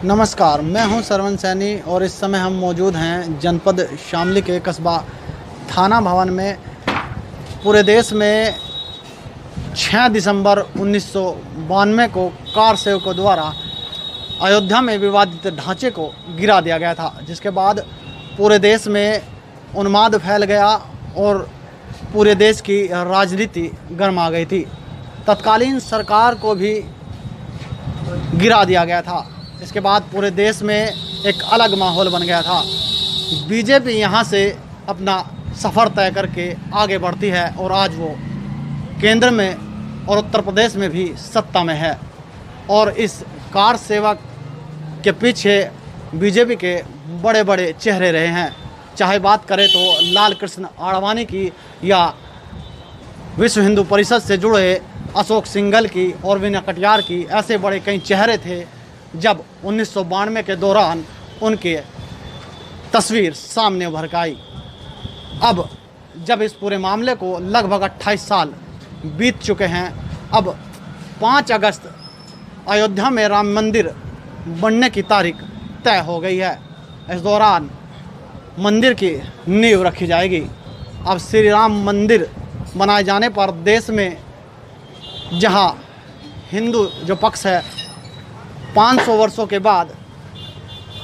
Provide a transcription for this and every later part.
नमस्कार, मैं हूं सरवन सैनी और इस समय हम मौजूद हैं जनपद शामली के कस्बा थाना भवन में। पूरे देश में 6 दिसंबर 1992 को कार सेवकों द्वारा अयोध्या में विवादित ढांचे को गिरा दिया गया था, जिसके बाद पूरे देश में उन्माद फैल गया और पूरे देश की राजनीति गर्मा गई थी। तत्कालीन सरकार को भी गिरा दिया गया था। इसके बाद पूरे देश में एक अलग माहौल बन गया था। बीजेपी यहाँ से अपना सफ़र तय करके आगे बढ़ती है और आज वो केंद्र में और उत्तर प्रदेश में भी सत्ता में है। और इस कार सेवक के पीछे बीजेपी के बड़े बड़े चेहरे रहे हैं। चाहे बात करें तो लाल कृष्ण आडवाणी की या विश्व हिंदू परिषद से जुड़े अशोक सिंघल की और वीना कटियार की, ऐसे बड़े कई चेहरे थे जब 1992 के दौरान उनके तस्वीर सामने उभर के आई। अब जब इस पूरे मामले को लगभग 28 साल बीत चुके हैं, अब 5 अगस्त अयोध्या में राम मंदिर बनने की तारीख तय हो गई है। इस दौरान मंदिर की नींव रखी जाएगी। अब श्री राम मंदिर बनाए जाने पर देश में जहां हिंदू जो पक्ष है 500 वर्षों के बाद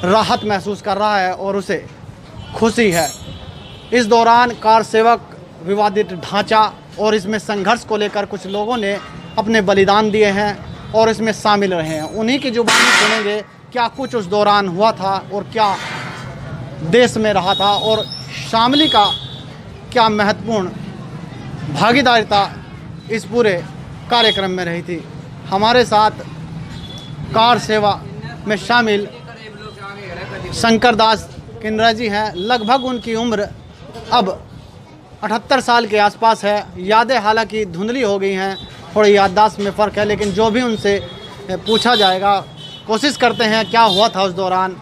राहत महसूस कर रहा है और उसे खुशी है। इस दौरान कार सेवक विवादित ढांचा और इसमें संघर्ष को लेकर कुछ लोगों ने अपने बलिदान दिए हैं और इसमें शामिल रहे हैं। उन्हीं की जुबानी सुनेंगे क्या कुछ उस दौरान हुआ था और क्या देश में रहा था और शामली का क्या महत्वपूर्ण भागीदारिता इस पूरे कार्यक्रम में रही थी। हमारे साथ कार सेवा में शामिल शंकर दास किन्नरा जी हैं। लगभग उनकी उम्र अब 78 साल के आसपास है। यादें हालांकि धुंधली हो गई हैं, थोड़ी याददाश्त में फ़र्क है, लेकिन जो भी उनसे पूछा जाएगा कोशिश करते हैं क्या हुआ था उस दौरान।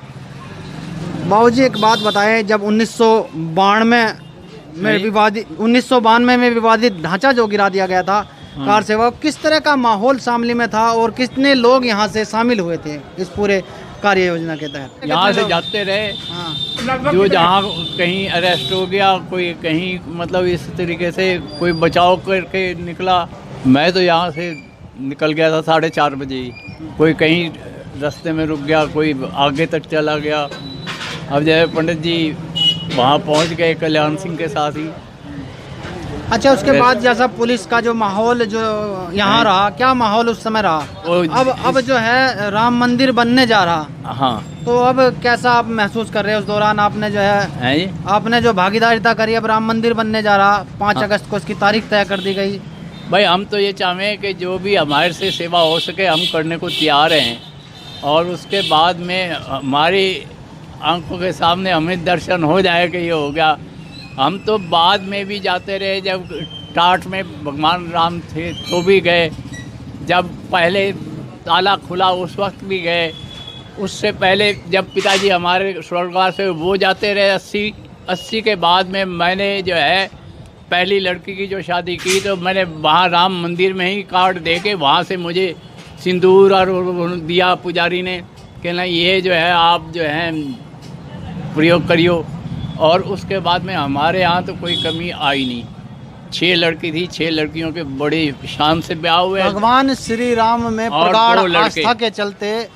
बाबूजी एक बात बताएं, जब 1992 में विवादित ढांचा जो गिरा दिया गया था कार सेवा, किस तरह का माहौल शामली में था और कितने लोग यहाँ से शामिल हुए थे इस पूरे कार्य योजना के तहत? यहाँ से जाते रहे, जो जहाँ कहीं अरेस्ट हो गया, कोई कहीं मतलब इस तरीके से कोई बचाव करके निकला। मैं तो यहाँ से निकल गया था 4:30 बजे ही। कोई कहीं रास्ते में रुक गया, कोई आगे तक चला गया। अब जैसे पंडित जी वहाँ पहुँच गए कल्याण सिंह के साथ ही। अच्छा, उसके बाद जैसा पुलिस का जो माहौल जो यहाँ रहा, क्या माहौल उस समय रहा? अब जो है राम मंदिर बनने जा रहा। हाँ, तो अब कैसा आप महसूस कर रहे हैं? उस दौरान आपने जो है आपने जो भागीदारिता करी, अब राम मंदिर बनने जा रहा, 5 अगस्त को इसकी तारीख तय कर दी गई। भाई हम तो ये चाहें कि जो भी हमारे से सेवा हो सके हम करने को तैयार हैं। और उसके बाद में हमारी आंखों के सामने हमें दर्शन हो जाए कि ये हो गया। हम तो बाद में भी जाते रहे, जब टाट में भगवान राम थे तो भी गए, जब पहले ताला खुला उस वक्त भी गए, उससे पहले जब पिताजी हमारे स्वर्गवास से वो जाते रहे 80 के बाद में मैंने जो है पहली लड़की की जो शादी की तो मैंने वहाँ राम मंदिर में ही कार्ड दे के वहाँ से मुझे सिंदूर और दिया पुजारी ने, कहना ये जो है आप जो है प्रयोग करियो। और उसके बाद में हमारे यहाँ तो कोई कमी आई नहीं। 6 लड़की थी, 6 लड़कियों के बड़े शान से ब्याह हुए। भगवान श्री राम में प्रगाढ़ आस्था के चलते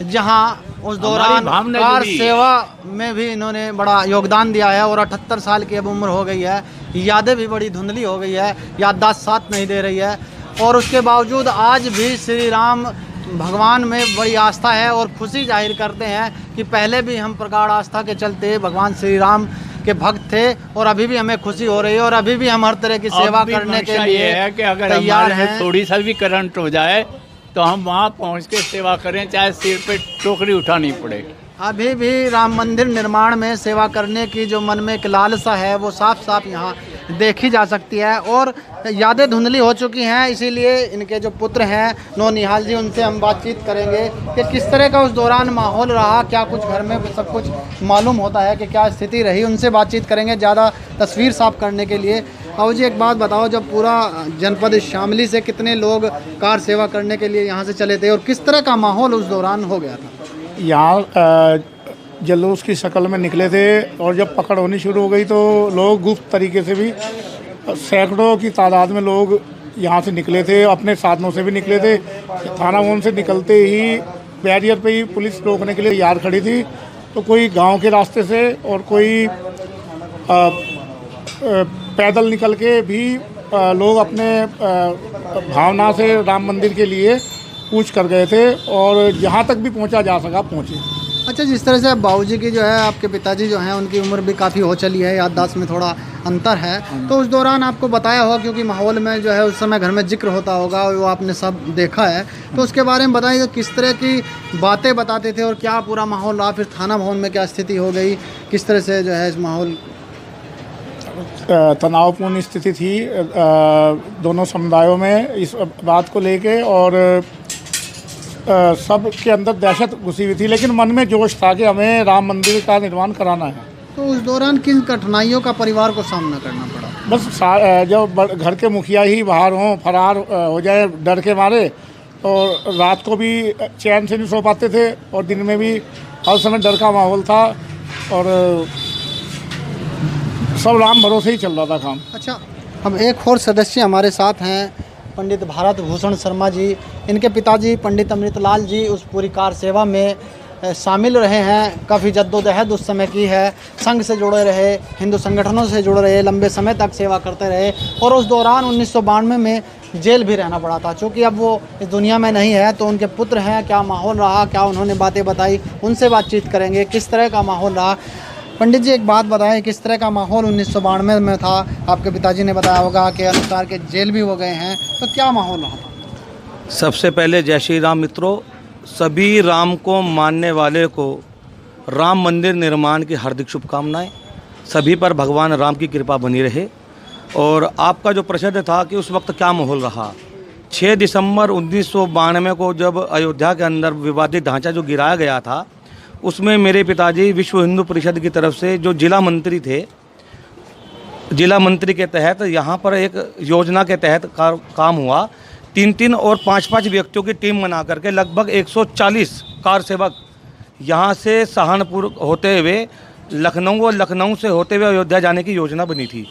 जहाँ उस दौरान कार सेवा में भी इन्होंने बड़ा योगदान दिया है। और 78 साल की अब उम्र हो गई है, यादें भी बड़ी धुंधली हो गई है, याददाश्त साथ नहीं दे रही है। और उसके बावजूद आज भी श्री राम भगवान में बड़ी आस्था है और खुशी जाहिर करते हैं कि पहले भी हम प्रगाढ़ आस्था के चलते भगवान श्री राम के भक्त थे और अभी भी हमें खुशी हो रही है और अभी भी हम हर तरह की सेवा करने के लिए है कि अगर तैयार हैं। थोड़ी सा भी करंट हो जाए तो हम वहाँ पहुँच के सेवा करें, चाहे सिर पे टोकरी उठानी पड़े। अभी भी राम मंदिर निर्माण में सेवा करने की जो मन में एक लालसा है वो साफ साफ यहाँ देखी जा सकती है। और यादें धुंधली हो चुकी हैं, इसीलिए इनके जो पुत्र हैं नौनिहाल जी, उनसे हम बातचीत करेंगे कि किस तरह का उस दौरान माहौल रहा, क्या कुछ घर में सब कुछ मालूम होता है कि क्या स्थिति रही, उनसे बातचीत करेंगे ज़्यादा तस्वीर साफ करने के लिए। और जी एक बात बताओ, जब पूरा जनपद शामली से कितने लोग कार सेवा करने के लिए यहाँ से चले थे और किस तरह का माहौल उस दौरान हो गया था? यहाँ जलूस की शक्ल में निकले थे और जब पकड़ होनी शुरू हो गई तो लोग गुप्त तरीके से भी सैकड़ों की तादाद में लोग यहाँ से निकले थे, अपने साधनों से भी निकले थे। थाना भवन से निकलते ही बैरियर पे ही पुलिस रोकने के लिए तैयार खड़ी थी, तो कोई गांव के रास्ते से और कोई पैदल निकल के भी लोग अपने भावना से राम मंदिर के लिए कूच कर गए थे और जहाँ तक भी पहुँचा जा सका पहुँचे। अच्छा, जिस तरह से बाबूजी की जो है, आपके पिताजी जो हैं, उनकी उम्र भी काफ़ी हो चली है, याददाश्त में थोड़ा अंतर है, तो उस दौरान आपको बताया होगा, क्योंकि माहौल में जो है उस समय घर में जिक्र होता होगा, वो आपने सब देखा है, तो उसके बारे में बताइए किस तरह की बातें बताते थे और क्या पूरा माहौल रहा, फिर थाना भवन में क्या स्थिति हो गई, किस तरह से जो है इस माहौल? तनावपूर्ण स्थिति थी दोनों समुदायों में इस बात को लेके, और सब के अंदर दहशत घुसी हुई थी, लेकिन मन में जोश था कि हमें राम मंदिर का निर्माण कराना है। तो उस दौरान किन कठिनाइयों का परिवार को सामना करना पड़ा? बस जब घर के मुखिया ही बाहर हों, फरार हो जाए डर के मारे, और रात को भी चैन से नहीं सो पाते थे और दिन में भी हर समय डर का माहौल था और सब राम भरोसे ही चल रहा था काम। अच्छा, हम एक और सदस्य हमारे साथ हैं, पंडित भारत भूषण शर्मा जी। इनके पिताजी पंडित अमृतलाल जी उस पूरी कार सेवा में शामिल रहे हैं, काफ़ी जद्दोजहद उस समय की है, संघ से जुड़े रहे, हिंदू संगठनों से जुड़े रहे, लंबे समय तक सेवा करते रहे और उस दौरान 1992 में जेल भी रहना पड़ा था। चूँकि अब वो इस दुनिया में नहीं है, तो उनके पुत्र हैं, क्या माहौल रहा, क्या उन्होंने बातें बताई, उनसे बातचीत करेंगे, किस तरह का माहौल रहा। पंडित जी एक बात बताएं, किस तरह का माहौल 1992 में था? आपके पिताजी ने बताया होगा कि अनुसार के जेल भी हो गए हैं, तो क्या माहौल रहा था? सबसे पहले जय श्री राम मित्रों, सभी राम को मानने वाले को राम मंदिर निर्माण की हार्दिक शुभकामनाएं। सभी पर भगवान राम की कृपा बनी रहे। और आपका जो प्रश्न था कि उस वक्त क्या माहौल रहा, 6 दिसंबर 1992 को जब अयोध्या के अंदर विवादित ढांचा जो गिराया गया था, उसमें मेरे पिताजी विश्व हिंदू परिषद की तरफ से जो जिला मंत्री थे, जिला मंत्री के तहत यहाँ पर एक योजना के तहत काम हुआ। 3-3 और 5-5 व्यक्तियों की टीम बना करके लगभग 140 कार सेवक यहाँ से सहारनपुर होते हुए लखनऊ और लखनऊ से होते हुए अयोध्या जाने की योजना बनी थी।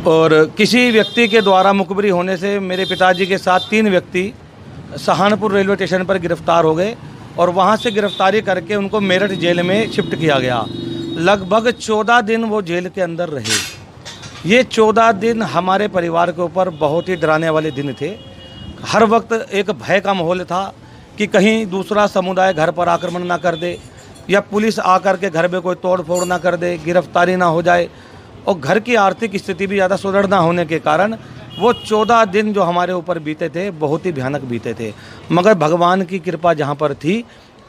और किसी व्यक्ति के द्वारा मुखबिरी होने से मेरे पिताजी के साथ 3 व्यक्ति सहारनपुर रेलवे स्टेशन पर गिरफ्तार हो गए और वहाँ से गिरफ्तारी करके उनको मेरठ जेल में शिफ्ट किया गया। लगभग 14 दिन वो जेल के अंदर रहे। ये 14 दिन हमारे परिवार के ऊपर बहुत ही डराने वाले दिन थे। हर वक्त एक भय का माहौल था कि कहीं दूसरा समुदाय घर पर आक्रमण ना कर दे या पुलिस आकर के घर में कोई तोड़ फोड़ ना कर दे, गिरफ्तारी ना हो जाए। और घर की आर्थिक स्थिति भी ज़्यादा सुदृढ़ ना होने के कारण वो 14 दिन जो हमारे ऊपर बीते थे बहुत ही भयानक बीते थे। मगर भगवान की कृपा जहाँ पर थी,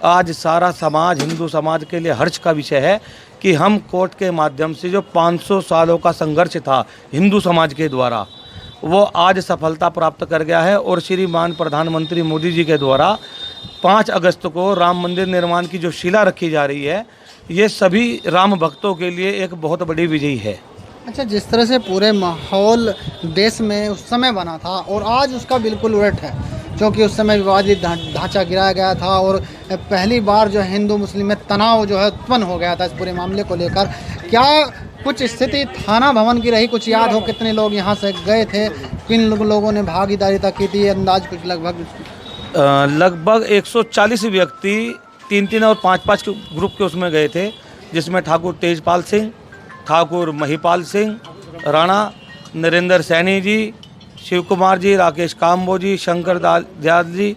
आज सारा समाज, हिंदू समाज के लिए हर्ष का विषय है कि हम कोर्ट के माध्यम से जो 500 सालों का संघर्ष था हिंदू समाज के द्वारा, वो आज सफलता प्राप्त कर गया है। और श्रीमान प्रधानमंत्री मोदी जी के द्वारा 5 अगस्त को राम मंदिर निर्माण की जो शिला रखी जा रही है, ये सभी राम भक्तों के लिए एक बहुत बड़ी विजयी है। अच्छा, जिस तरह से पूरे माहौल देश में उस समय बना था और आज उसका बिल्कुल उलट है, क्योंकि उस समय विवादित ढांचा गिराया गया था और पहली बार जो हिंदू मुस्लिम में तनाव जो है उत्पन्न हो गया था इस पूरे मामले को लेकर। क्या कुछ स्थिति थाना भवन की रही, कुछ याद हो कितने लोग यहाँ से गए थे, किन लोगों ने भागीदारी तक की थी, अंदाज कुछ? लगभग 140 व्यक्ति 3-3 और 5-5 ग्रुप के उसमें गए थे, जिसमें ठाकुर तेजपाल सिंह, ठाकुर महिपाल सिंह राणा, नरेंद्र सैनी जी, शिव कुमार जी, राकेश काम्बो जी, शंकर दयाल जी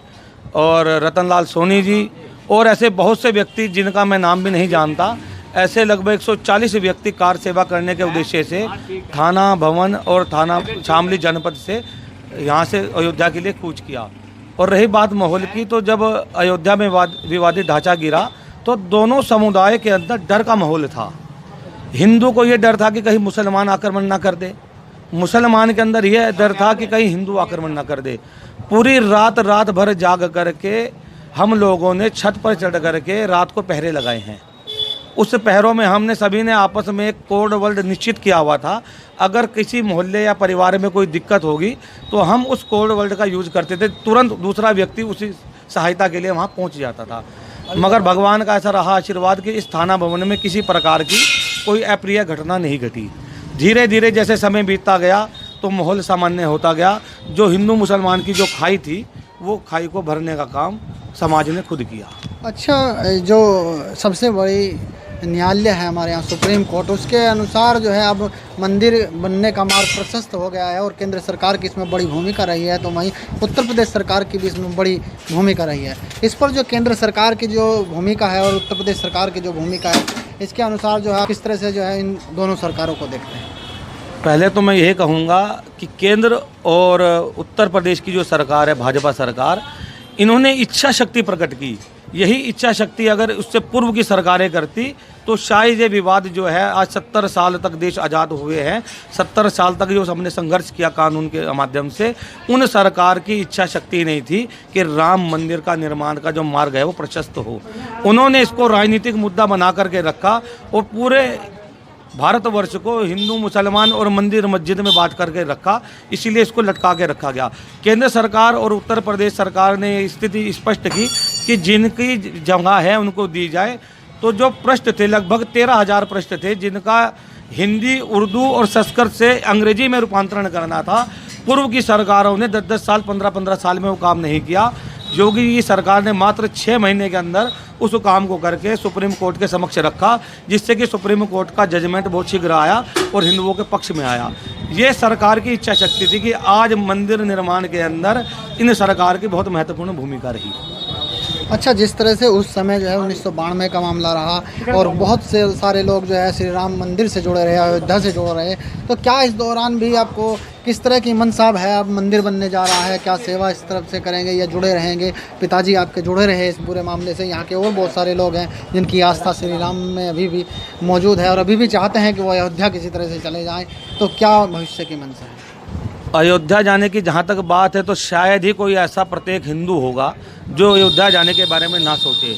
और रतनलाल सोनी जी, और ऐसे बहुत से व्यक्ति जिनका मैं नाम भी नहीं जानता। ऐसे लगभग 140 व्यक्ति कार सेवा करने के उद्देश्य से थाना भवन और थाना शामली जनपद से यहाँ से अयोध्या के लिए कूच किया। और रही बात माहौल की, तो जब अयोध्या में विवादित ढांचा गिरा तो दोनों समुदाय के अंदर डर का माहौल था। हिंदू को ये डर था कि कहीं मुसलमान आक्रमण ना कर दे, मुसलमान के अंदर यह डर था कि कहीं हिंदू आक्रमण न कर दे। पूरी रात भर जाग करके हम लोगों ने छत पर चढ़ करके रात को पहरे लगाए हैं। उस पहरों में हमने सभी ने आपस में एक कोड वर्ड निश्चित किया हुआ था, अगर किसी मोहल्ले या परिवार में कोई दिक्कत होगी तो हम उस कोड वर्ड का यूज़ करते थे, तुरंत दूसरा व्यक्ति उसी सहायता के लिए वहाँ पहुँच जाता था। मगर भगवान का ऐसा रहा आशीर्वाद कि इस थाना भवन में किसी प्रकार की कोई अप्रिय घटना नहीं घटी। धीरे धीरे जैसे समय बीतता गया तो माहौल सामान्य होता गया। जो हिंदू मुसलमान की जो खाई थी वो खाई को भरने का काम समाज ने खुद किया। अच्छा, जो सबसे बड़ी न्यायालय है हमारे यहाँ सुप्रीम कोर्ट, उसके अनुसार जो है अब मंदिर बनने का मार्ग प्रशस्त हो गया है और केंद्र सरकार की इसमें बड़ी भूमिका रही है, तो वहीं उत्तर प्रदेश सरकार की भी इसमें बड़ी भूमिका रही है। इस पर जो केंद्र सरकार की जो भूमिका है और उत्तर प्रदेश सरकार की जो भूमिका है, इसके अनुसार जो है किस तरह से जो है इन दोनों सरकारों को देखते हैं? पहले तो मैं यही कहूँगा कि केंद्र और उत्तर प्रदेश की जो सरकार है, भाजपा सरकार, इन्होंने इच्छा शक्ति प्रकट की। यही इच्छा शक्ति अगर उससे पूर्व की सरकारें करती तो शायद ये विवाद जो है, आज 70 साल तक देश आज़ाद हुए हैं, 70 साल तक जो हमने संघर्ष किया कानून के माध्यम से, उन सरकार की इच्छा शक्ति नहीं थी कि राम मंदिर का निर्माण का जो मार्ग है वो प्रशस्त हो। उन्होंने इसको राजनीतिक मुद्दा बना करके रखा और पूरे भारतवर्ष को हिंदू मुसलमान और मंदिर मस्जिद में बांट करके रखा, इसीलिए इसको लटका के रखा गया। केंद्र सरकार और उत्तर प्रदेश सरकार ने स्थिति स्पष्ट की कि जिनकी जगह है उनको दी जाए। तो जो पृष्ठ थे, लगभग 13,000 पृष्ठ थे, जिनका हिंदी, उर्दू और संस्कृत से अंग्रेजी में रूपांतरण करना था, पूर्व की सरकारों ने 10-10 साल, 15-15 साल में वो काम नहीं किया। योगी की सरकार ने मात्र 6 महीने के अंदर उस काम को करके सुप्रीम कोर्ट के समक्ष रखा, जिससे कि सुप्रीम कोर्ट का जजमेंट बहुत शीघ्र आया और हिंदुओं के पक्ष में आया। ये सरकार की इच्छा शक्ति थी कि आज मंदिर निर्माण के अंदर इन सरकार की बहुत महत्वपूर्ण भूमिका रही। अच्छा, जिस तरह से उस समय जो है 1992 का मामला रहा और बहुत से सारे लोग जो है श्री राम मंदिर से जुड़े रहे, अयोध्या से जुड़े रहे, तो क्या इस दौरान भी आपको किस तरह की मनसाब है? अब मंदिर बनने जा रहा है, क्या सेवा इस तरफ से करेंगे या जुड़े रहेंगे? पिताजी आपके जुड़े रहे इस पूरे मामले से, यहाँ के और बहुत सारे लोग हैं जिनकी आस्था श्री राम में अभी भी मौजूद है और अभी भी चाहते हैं कि वो अयोध्या किसी तरह से चले जाएँ, तो क्या भविष्य की मंशा है? अयोध्या जाने की जहाँ तक बात है तो शायद ही कोई ऐसा प्रत्येक हिंदू होगा जो अयोध्या जाने के बारे में ना सोचे,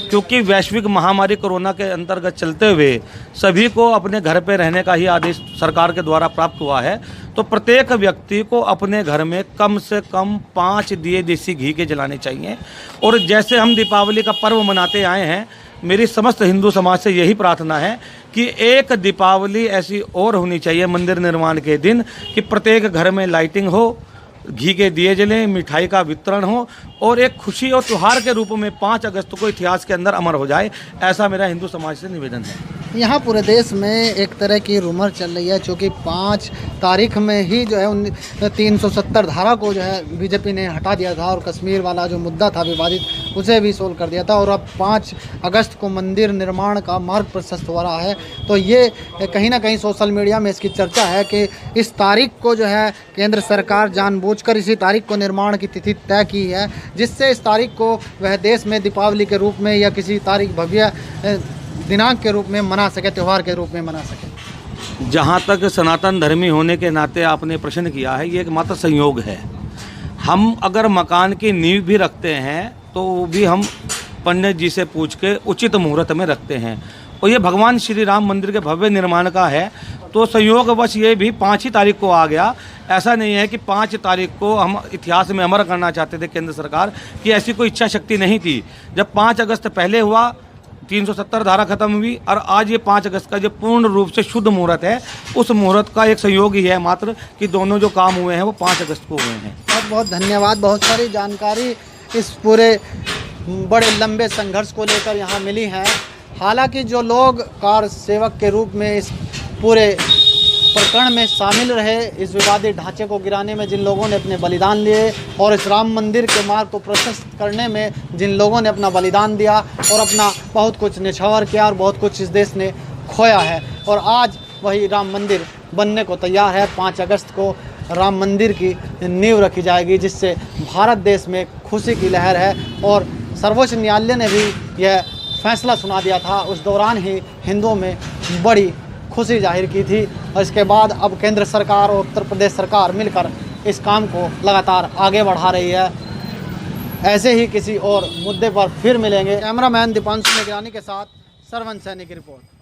क्योंकि वैश्विक महामारी कोरोना के अंतर्गत चलते हुए सभी को अपने घर पे रहने का ही आदेश सरकार के द्वारा प्राप्त हुआ है। तो प्रत्येक व्यक्ति को अपने घर में कम से कम 5 दिए देसी घी के जलाने चाहिए। और जैसे हम दीपावली का पर्व मनाते आए हैं, मेरी समस्त हिंदू समाज से यही प्रार्थना है कि एक दीपावली ऐसी और होनी चाहिए मंदिर निर्माण के दिन कि प्रत्येक घर में लाइटिंग हो, घी के दिए जलें, मिठाई का वितरण हो और एक खुशी और त्यौहार के रूप में 5 अगस्त को इतिहास के अंदर अमर हो जाए। ऐसा मेरा हिंदू समाज से निवेदन है। यहाँ पूरे देश में एक तरह की रूमर चल रही है, चूँकि 5 तारीख में ही जो है 370 धारा को जो है बीजेपी ने हटा दिया था और कश्मीर वाला जो मुद्दा था विवादित उसे भी सोल्व कर दिया था और अब 5 अगस्त को मंदिर निर्माण का मार्ग प्रशस्त हो रहा है। तो ये कहीं ना कहीं सोशल मीडिया में इसकी चर्चा है कि इस तारीख को जो है केंद्र सरकार जानबूझकर इसी तारीख को निर्माण की तिथि तय की है, जिससे इस तारीख को वह देश में दीपावली के रूप में या किसी तारीख भव्य दिनांक के रूप में मना सके, त्यौहार के रूप में मना सके। जहाँ तक सनातन धर्मी होने के नाते आपने प्रश्न किया है, ये एकमात्र संयोग है। हम अगर मकान की नींव भी रखते हैं तो वो भी हम पंडित जी से पूछ के उचित मुहूर्त में रखते हैं और ये भगवान श्री राम मंदिर के भव्य निर्माण का है। तो संयोगवश ये भी 5 ही तारीख को आ गया। ऐसा नहीं है कि 5 तारीख को हम इतिहास में अमर करना चाहते थे केंद्र सरकार की, ऐसी कोई इच्छा शक्ति नहीं थी। जब 5 अगस्त पहले हुआ, 370 धारा खत्म हुई और आज ये 5 अगस्त का जो पूर्ण रूप से शुद्ध मुहूर्त है, उस मुहूर्त का एक संयोग ही है मात्र कि दोनों जो काम हुए हैं वो 5 अगस्त को हुए हैं। बहुत बहुत धन्यवाद। बहुत सारी जानकारी इस पूरे बड़े लंबे संघर्ष को लेकर यहाँ मिली है। हालांकि जो लोग कार सेवक के रूप में इस पूरे प्रकरण में शामिल रहे, इस विवादित ढांचे को गिराने में जिन लोगों ने अपने बलिदान लिए और इस राम मंदिर के मार्ग को प्रशस्त करने में जिन लोगों ने अपना बलिदान दिया और अपना बहुत कुछ निछावर किया और बहुत कुछ इस देश ने खोया है, और आज वही राम मंदिर बनने को तैयार है। 5 अगस्त को राम मंदिर की नींव रखी जाएगी, जिससे भारत देश में खुशी की लहर है। और सर्वोच्च न्यायालय ने भी यह फैसला सुना दिया था, उस दौरान ही हिंदुओं में बड़ी खुशी जाहिर की थी और इसके बाद अब केंद्र सरकार और उत्तर प्रदेश सरकार मिलकर इस काम को लगातार आगे बढ़ा रही है। ऐसे ही किसी और मुद्दे पर फिर मिलेंगे। कैमरामैन दीपांशु निगरानी के साथ सरवन सैनी की रिपोर्ट।